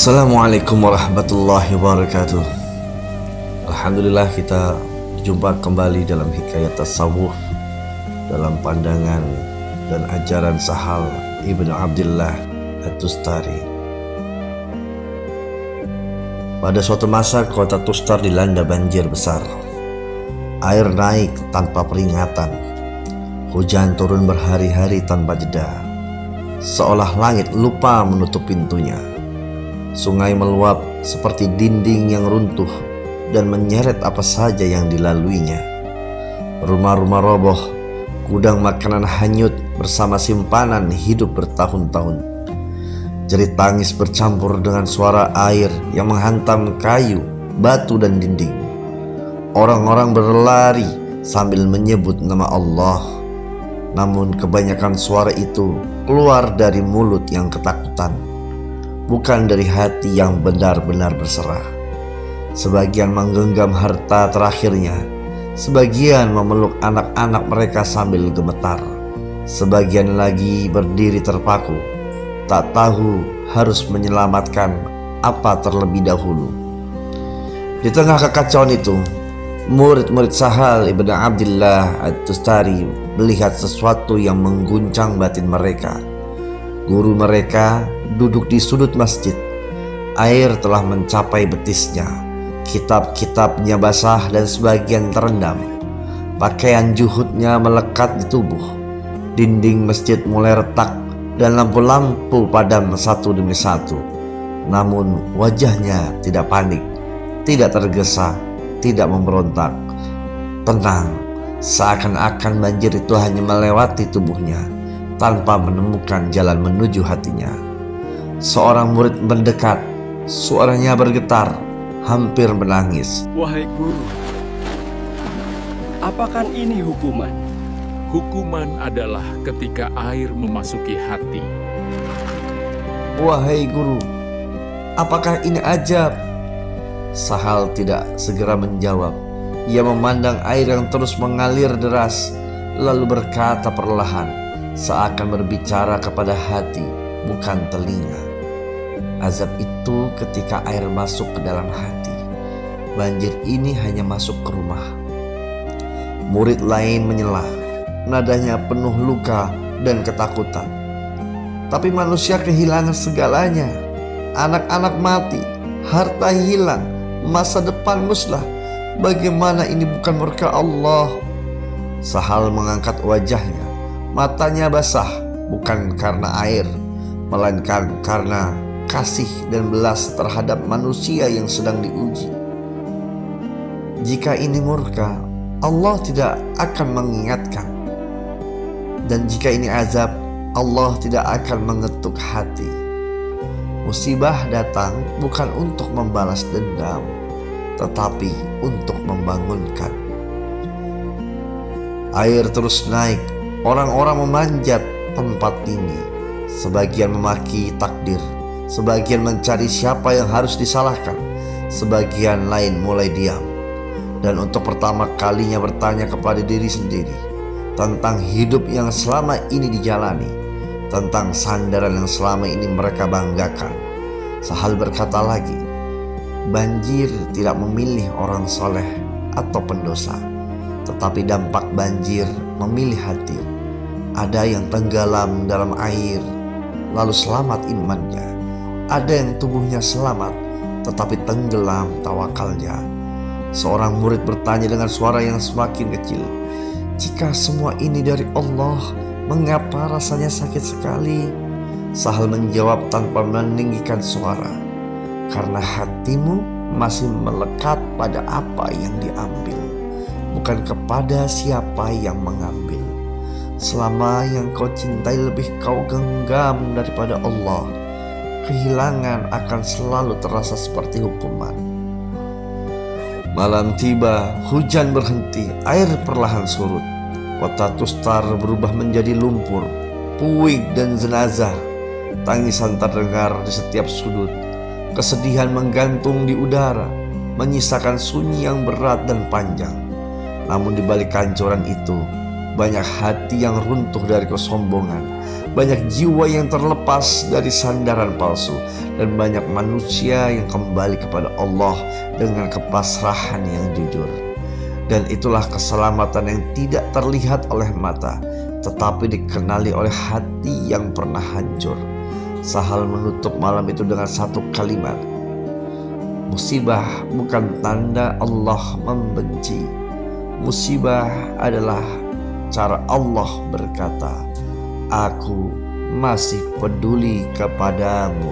Assalamualaikum warahmatullahi wabarakatuh. Alhamdulillah kita jumpa kembali dalam hikayat tasawuf dalam pandangan dan ajaran Sahal Ibnu Abdillah At-Tustari. Pada suatu masa kota Tustar dilanda banjir besar. Air naik tanpa peringatan. Hujan turun berhari-hari tanpa jeda. Seolah langit lupa menutup pintunya. Sungai meluap seperti dinding yang runtuh dan menyeret apa saja yang dilaluinya. Rumah-rumah roboh, gudang makanan hanyut bersama simpanan hidup bertahun-tahun. Jerit tangis bercampur dengan suara air yang menghantam kayu, batu dan dinding. Orang-orang berlari sambil menyebut nama Allah. Namun kebanyakan suara itu keluar dari mulut yang ketakutan, bukan dari hati yang benar-benar berserah. Sebagian menggenggam harta terakhirnya, sebagian memeluk anak-anak mereka sambil gemetar, sebagian lagi berdiri terpaku, tak tahu harus menyelamatkan apa terlebih dahulu. Di tengah kekacauan itu, murid-murid Sahal Ibnu Abdillah At-Tustari melihat sesuatu yang mengguncang batin mereka. Guru mereka duduk di sudut masjid. Air telah mencapai betisnya. Kitab-kitabnya basah dan sebagian terendam. Pakaian juhudnya melekat di tubuh. Dinding masjid mulai retak dan lampu-lampu padam satu demi satu. Namun wajahnya tidak panik, tidak tergesa, tidak memberontak. Tenang, seakan-akan banjir itu hanya melewati tubuhnya tanpa menemukan jalan menuju hatinya. Seorang murid mendekat, suaranya bergetar, hampir menangis. Wahai guru, apakah ini hukuman? Hukuman adalah ketika air memasuki hati. Wahai guru, apakah ini ajab? Sahal tidak segera menjawab. Ia memandang air yang terus mengalir deras, lalu berkata perlahan, seakan berbicara kepada hati, bukan telinga. Azab itu ketika air masuk ke dalam hati. Banjir ini hanya masuk ke rumah. Murid lain menyela, nadanya penuh luka dan ketakutan. Tapi manusia kehilangan segalanya. Anak-anak mati, harta hilang, masa depan musnah. Bagaimana ini bukan murka Allah? Sahal mengangkat wajahnya. Matanya basah, bukan karena air, melainkan karena kasih dan belas terhadap manusia yang sedang diuji. Jika ini murka, Allah tidak akan mengingatkan. Dan jika ini azab, Allah tidak akan mengetuk hati. Musibah datang bukan untuk membalas dendam, tetapi untuk membangunkan. Air terus naik. Orang-orang memanjat tempat tinggi. Sebagian memaki takdir, sebagian mencari siapa yang harus disalahkan, sebagian lain mulai diam. Dan untuk pertama kalinya bertanya kepada diri sendiri tentang hidup yang selama ini dijalani, tentang sandaran yang selama ini mereka banggakan. Sahal berkata lagi, banjir tidak memilih orang soleh atau pendosa, tetapi dampak banjir memilih hati. Ada yang tenggelam dalam air lalu selamat imannya. Ada yang tubuhnya selamat tetapi tenggelam tawakalnya. Seorang murid bertanya dengan suara yang semakin kecil, jika semua ini dari Allah, mengapa rasanya sakit sekali? Sahal menjawab tanpa meninggikan suara, karena hatimu masih melekat pada apa yang diambil, bukan kepada siapa yang mengambil. Selama yang kau cintai lebih kau genggam daripada Allah, kehilangan akan selalu terasa seperti hukuman. Malam tiba, hujan berhenti, air perlahan surut. Kota Tustar berubah menjadi lumpur, puing dan jenazah. Tangisan terdengar di setiap sudut. Kesedihan menggantung di udara, menyisakan sunyi yang berat dan panjang. Namun di balik kehancuran itu, banyak hati yang runtuh dari kesombongan, banyak jiwa yang terlepas dari sandaran palsu, dan banyak manusia yang kembali kepada Allah dengan kepasrahan yang jujur. Dan itulah keselamatan yang tidak terlihat oleh mata, tetapi dikenali oleh hati yang pernah hancur. Sahal menutup malam itu dengan satu kalimat, musibah bukan tanda Allah membenci. Musibah adalah cara Allah berkata, aku masih peduli kepadamu.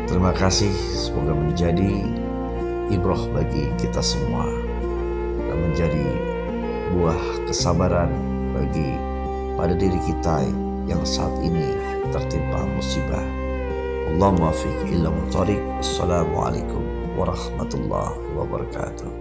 Terima kasih, semoga menjadi ibrah bagi kita semua dan menjadi buah kesabaran bagi pada diri kita yang saat ini tertimpa musibah. Allahumma muwaffiq ila muthariq. Assalamualaikum warahmatullahi wabarakatuh.